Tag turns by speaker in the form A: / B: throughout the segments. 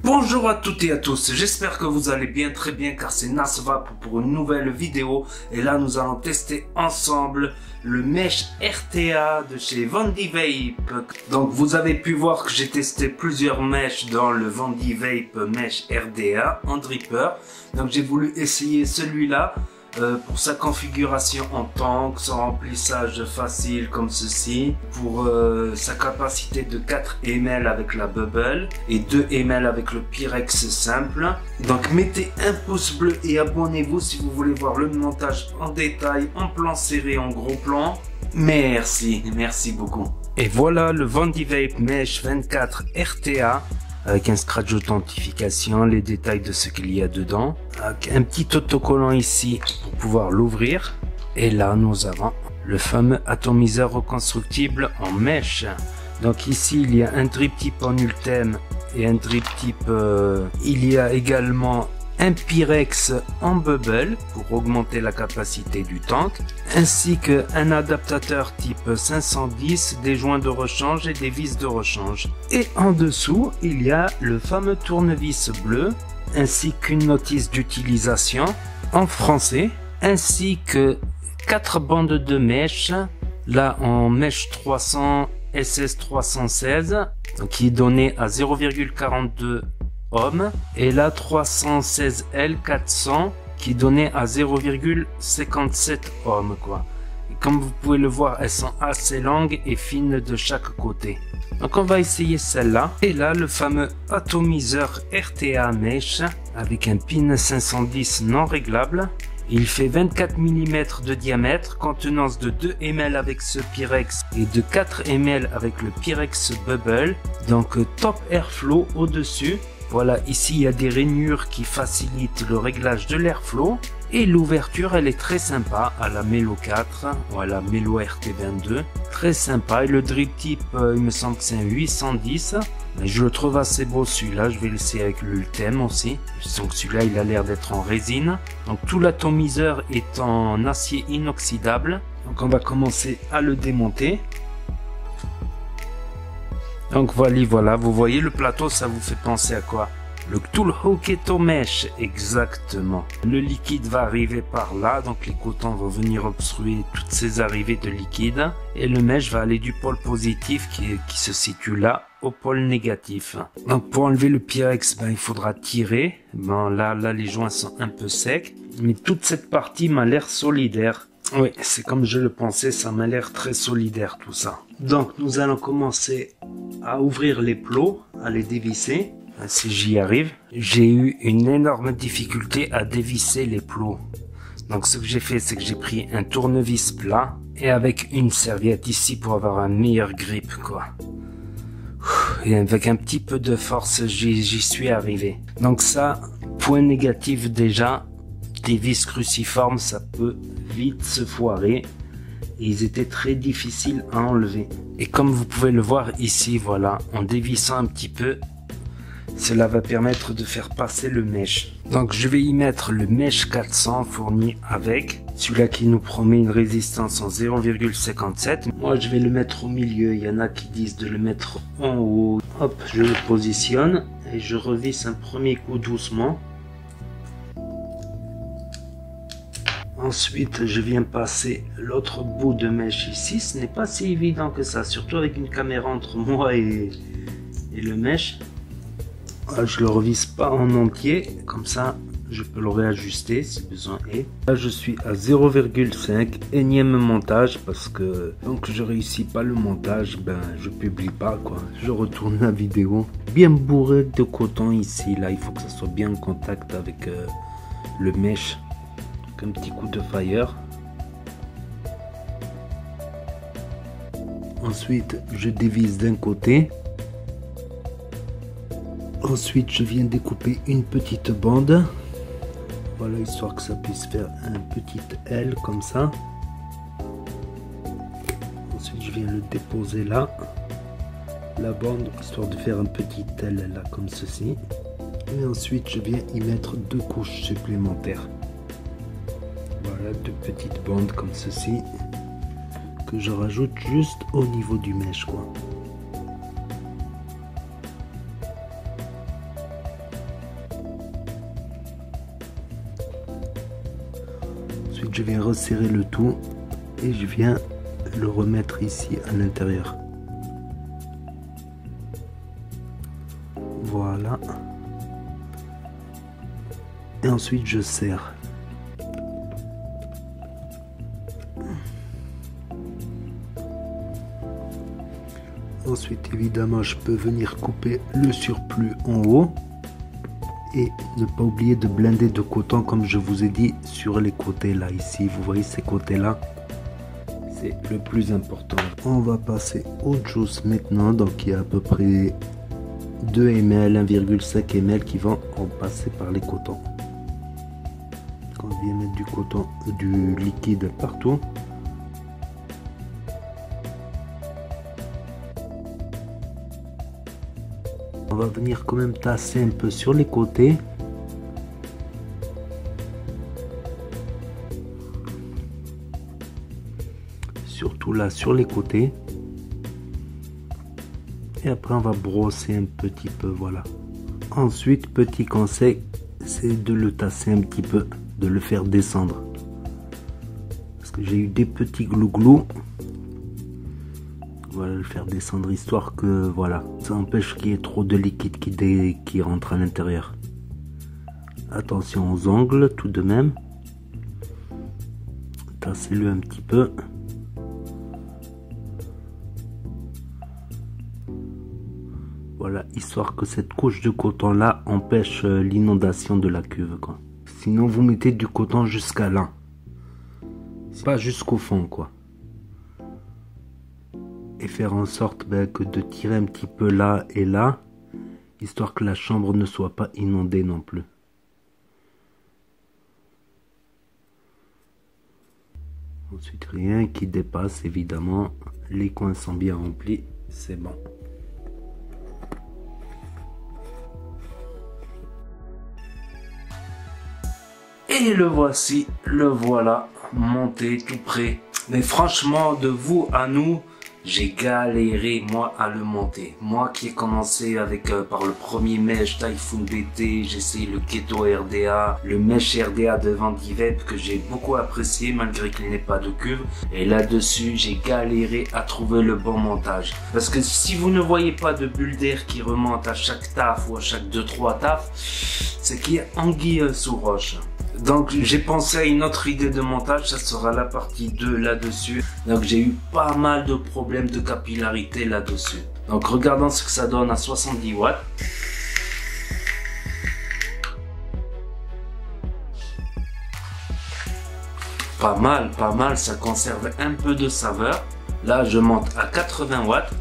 A: Bonjour à toutes et à tous, j'espère que vous allez bien, très bien, car c'est Nasvap pour une nouvelle vidéo. Et là nous allons tester ensemble le Mesh RTA de chez Vandy Vape. Donc vous avez pu voir que j'ai testé plusieurs mèches dans le Vandy Vape Mesh RDA en dripper. Donc j'ai voulu essayer celui-là pour sa configuration en tank, son remplissage facile comme ceci, pour sa capacité de 4 ml avec la bubble et 2 ml avec le Pyrex simple. Donc mettez un pouce bleu et abonnez-vous si vous voulez voir le montage en détail, en plan serré, en gros plan. Merci beaucoup. Et voilà le Vandy Vape Mesh 24 RTA. Avec un scratch d'authentification, les détails de ce qu'il y a dedans. Avec un petit autocollant ici pour pouvoir l'ouvrir. Et là, nous avons le fameux atomiseur reconstructible en mèche. Donc ici, il y a un drip type en Ultem et un drip type... il y a également un Pyrex en bubble pour augmenter la capacité du tank, ainsi qu'un adaptateur type 510, des joints de rechange et des vis de rechange. Et en dessous, il y a le fameux tournevis bleu, ainsi qu'une notice d'utilisation en français, ainsi que 4 bandes de mèche, là en mèche 300 SS 316, donc qui est donné à 0,42 ohms, et la 316L 400 qui est donnée à 0,57 ohms quoi. Et comme vous pouvez le voir, elles sont assez longues et fines de chaque côté. Donc on va essayer celle-là. Et là le fameux atomiseur RTA Mesh avec un pin 510 non réglable. Il fait 24 mm de diamètre, contenance de 2 ml avec ce Pyrex et de 4 ml avec le Pyrex Bubble. Donc top airflow au-dessus. Voilà, ici il y a des rainures qui facilitent le réglage de l'airflow. Et l'ouverture, elle est très sympa à la Melo 4 ou à la Melo RT22. Très sympa. Et le drip type, il me semble que c'est un 810. Mais je le trouve assez beau celui-là. Je vais l'essayer avec l'Ultem aussi. Donc celui-là, il a l'air d'être en résine. Donc tout l'atomiseur est en acier inoxydable. Donc on va commencer à le démonter. Donc voilà, vous voyez le plateau, ça vous fait penser à quoi? Le Tool Hoketo Mesh, exactement. Le liquide va arriver par là, donc les cotons vont venir obstruer toutes ces arrivées de liquide. Et le mesh va aller du pôle positif qui se situe là au pôle négatif. Donc pour enlever le Pyrex, il faudra tirer. Bon là les joints sont un peu secs, mais toute cette partie m'a l'air solidaire. Oui, c'est comme je le pensais, ça m'a l'air très solidaire tout ça. Donc nous allons commencer à ouvrir les plots, à les dévisser. Si j'y arrive, j'ai eu une énorme difficulté à dévisser les plots. Donc ce que j'ai fait, c'est que j'ai pris un tournevis plat et avec une serviette ici pour avoir un meilleur grip quoi. Et avec un petit peu de force, j'y suis arrivé. Donc ça, point négatif déjà, des vis cruciformes, ça peut vite se foirer. Et ils étaient très difficiles à enlever. Et comme vous pouvez le voir ici, voilà, en dévissant un petit peu, cela va permettre de faire passer le mesh. Donc je vais y mettre le mesh 400 fourni avec, celui-là qui nous promet une résistance en 0,57. Moi je vais le mettre au milieu, il y en a qui disent de le mettre en haut. Hop, je le positionne et je revisse un premier coup doucement. Ensuite, je viens passer l'autre bout de mèche ici. Ce n'est pas si évident que ça, surtout avec une caméra entre moi et le mèche. Je le revisse pas en entier, comme ça je peux le réajuster si besoin est. Là je suis à 0,5, énième montage parce que donc je réussis pas le montage, je publie pas quoi. Je retourne la vidéo. Bien bourré de coton ici, là il faut que ça soit bien en contact avec le mèche. Un petit coup de fire. Ensuite je dévisse d'un côté. Ensuite je viens découper une petite bande, voilà, histoire que ça puisse faire un petit L comme ça. Ensuite je viens le déposer là, la bande, histoire de faire un petit L là comme ceci. Et ensuite je viens y mettre 2 couches supplémentaires. Voilà, 2 petites bandes comme ceci que je rajoute juste au niveau du mèche quoi.
B: Ensuite je viens resserrer le tout et je viens le remettre ici à l'intérieur. Voilà. Et ensuite je serre. Ensuite évidemment je peux venir couper le surplus en haut. Et ne pas oublier de blinder de coton comme je vous ai dit sur les côtés là ici. Vous voyez ces côtés là. C'est le plus important. On va passer au juice maintenant. Donc il y a à peu près 2 ml, 1,5 ml qui vont en passer par les cotons. On vient mettre du coton, du liquide partout. On va venir quand même tasser un peu sur les côtés. Surtout là sur les côtés. Et après on va brosser un petit peu, voilà. Ensuite, petit conseil, c'est de le tasser un petit peu, de le faire descendre. Parce que j'ai eu des petits glou-glou. Voilà, le faire descendre histoire que voilà, ça empêche qu'il y ait trop de liquide qui rentre à l'intérieur. Attention aux ongles tout de même. Tassez-le un petit peu. Voilà, histoire que cette couche de coton là empêche l'inondation de la cuve, quoi. Sinon vous mettez du coton jusqu'à là. Pas jusqu'au fond, quoi. Et faire en sorte que de tirer un petit peu là et là, histoire que la chambre ne soit pas inondée non plus. Ensuite rien qui dépasse évidemment, les coins sont bien remplis, c'est bon.
A: Et le voici, le voilà, monté tout prêt. Mais franchement, de vous à nous, j'ai galéré moi à le monter. Moi qui ai commencé avec par le premier mesh Typhoon BT, j'ai essayé le Keto RDA, le mesh RDA de Vandivape que j'ai beaucoup apprécié malgré qu'il n'ait pas de cuve. Et là-dessus, j'ai galéré à trouver le bon montage. Parce que si vous ne voyez pas de bulle d'air qui remonte à chaque taf ou à chaque 2-3 taf, c'est qu'il y a anguille sous roche. Donc j'ai pensé à une autre idée de montage, ça sera la partie 2 là-dessus. Donc j'ai eu pas mal de problèmes de capillarité là-dessus. Donc regardons ce que ça donne à 70 watts. Pas mal, ça conserve un peu de saveur. Là je monte à 80 watts.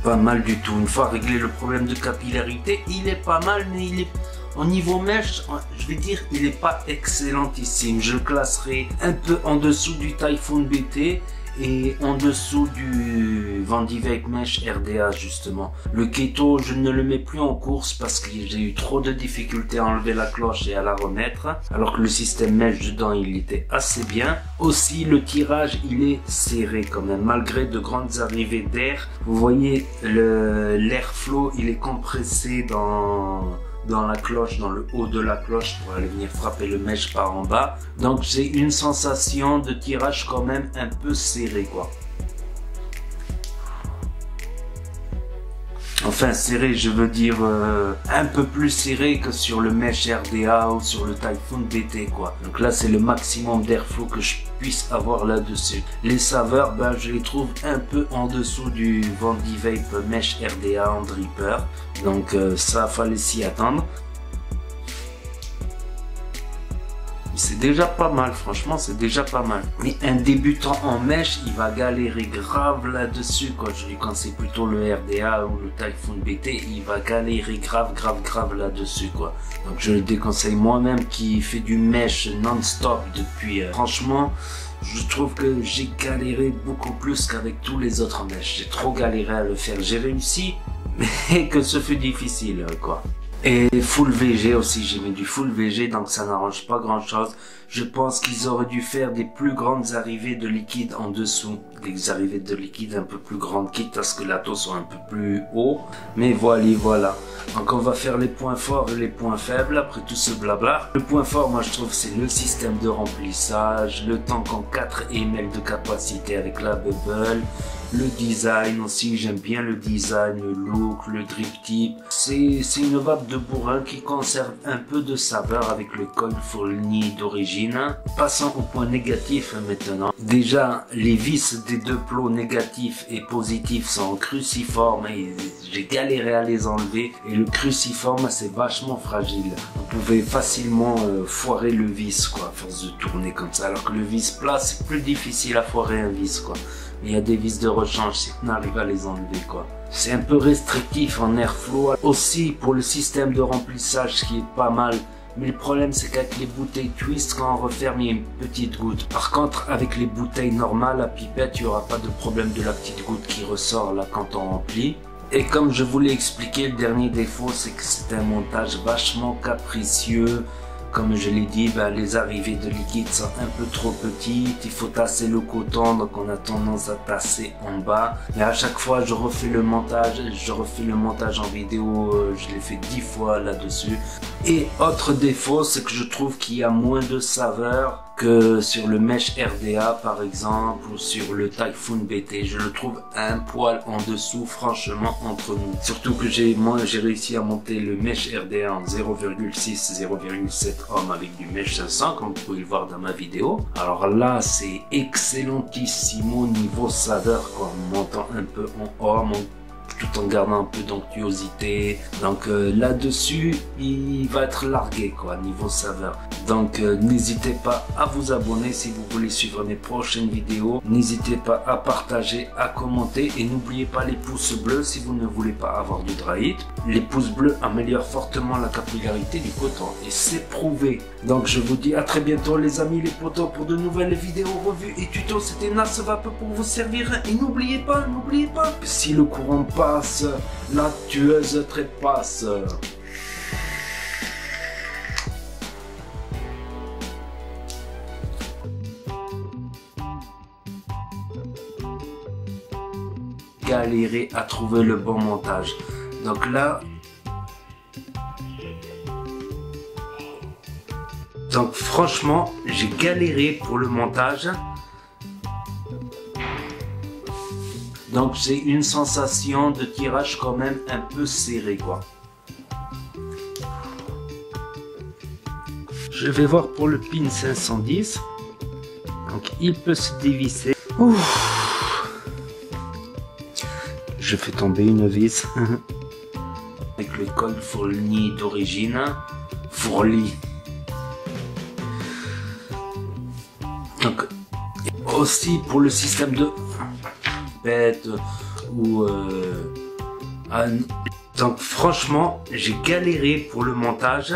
A: Pas mal du tout. Une fois réglé le problème de capillarité, il est pas mal, mais il est au niveau mèche, je vais dire, il n'est pas excellentissime. Je le classerai un peu en dessous du Typhoon BT et en dessous du Vandivape Mesh RDA justement. Le Keto, je ne le mets plus en course parce que j'ai eu trop de difficultés à enlever la cloche et à la remettre. Alors que le système Mesh dedans, il était assez bien. Aussi, le tirage, il est serré quand même, malgré de grandes arrivées d'air. Vous voyez, l'airflow, il est compressé dans la cloche, dans le haut de la cloche pour aller venir frapper le mesh par en bas. Donc j'ai une sensation de tirage quand même un peu serré, quoi. Enfin serré, je veux dire un peu plus serré que sur le mesh RDA ou sur le Typhoon BT, quoi. Donc là c'est le maximum d'airflow que je puisse avoir là-dessus. Les saveurs, je les trouve un peu en dessous du Vandivape Mesh RDA en dripper. Donc ça fallait s'y attendre. C'est déjà pas mal, franchement c'est déjà pas mal. Mais un débutant en mèche, il va galérer grave là-dessus, quoi. Je lui conseille plutôt le RDA ou le Typhoon BT, il va galérer grave là-dessus, quoi. Donc je le déconseille moi-même qui fait du mèche non-stop depuis. Franchement, je trouve que j'ai galéré beaucoup plus qu'avec tous les autres mèches. J'ai trop galéré à le faire. J'ai réussi, mais que ce fut difficile, quoi. Et full VG aussi, j'ai mis du full VG, donc ça n'arrange pas grand chose. Je pense qu'ils auraient dû faire des plus grandes arrivées de liquide en dessous. des arrivées de liquide un peu plus grandes, quitte à ce que la taux soit un peu plus haut. Mais voilà. Donc on va faire les points forts et les points faibles après tout ce blabla. Le point fort, moi je trouve, c'est le système de remplissage, le tank en 4 ml de capacité avec la bubble, le design aussi, j'aime bien le design, le look, le drip type. C'est une vape de bourrin qui conserve un peu de saveur avec le col fourni d'origine. Passons au point négatif maintenant. Déjà, les vis des deux plots négatifs et positifs sont cruciformes et j'ai galéré à les enlever. Et le cruciforme, c'est vachement fragile. Vous pouvez facilement foirer le vis, quoi, à force de tourner comme ça. Alors que le vis plat, c'est plus difficile à foirer un vis, quoi. Il y a des vis de rechange si on arrive à les enlever, quoi. C'est un peu restrictif en airflow. Aussi pour le système de remplissage qui est pas mal. Mais le problème c'est qu'avec les bouteilles twist, quand on referme, il y a une petite goutte. Par contre, avec les bouteilles normales à pipette, il n'y aura pas de problème de la petite goutte qui ressort là quand on remplit. Et comme je vous l'ai expliqué, le dernier défaut c'est que c'est un montage vachement capricieux. Comme je l'ai dit, les arrivées de liquide sont un peu trop petites, il faut tasser le coton, donc on a tendance à tasser en bas. Mais à chaque fois, je refais le montage en vidéo, je l'ai fait 10 fois là-dessus. Et autre défaut, c'est que je trouve qu'il y a moins de saveur que sur le Mesh RDA par exemple, ou sur le Typhoon BT. Je le trouve un poil en dessous, franchement, entre nous. Surtout que j'ai réussi à monter le Mesh RDA en 0,6, 0,7 ohm avec du Mesh 500, comme vous pouvez le voir dans ma vidéo. Alors là, c'est excellentissimo niveau saveur, quoi, en montant un peu en ohm, tout en gardant un peu d'onctuosité. Donc là-dessus, il va être largué, quoi, niveau saveur. Donc n'hésitez pas à vous abonner si vous voulez suivre mes prochaines vidéos. N'hésitez pas à partager, à commenter et n'oubliez pas les pouces bleus si vous ne voulez pas avoir de dry hit. Les pouces bleus améliorent fortement la capillarité du coton et c'est prouvé. Donc je vous dis à très bientôt les amis, les potos, pour de nouvelles vidéos, revues et tutos. C'était NasVape pour vous servir. Et n'oubliez pas, si le courant passe, la tueuse trépasse. Galérer à trouver le bon montage. Donc là, franchement, j'ai galéré pour le montage. Donc j'ai une sensation de tirage quand même un peu serré, quoi. Je vais voir pour le pin 510. Donc il peut se dévisser. Ouf. Je fais tomber une vis. Avec le col fourni d'origine. Fourli. Donc aussi pour le système de bête ou donc franchement j'ai galéré pour le montage.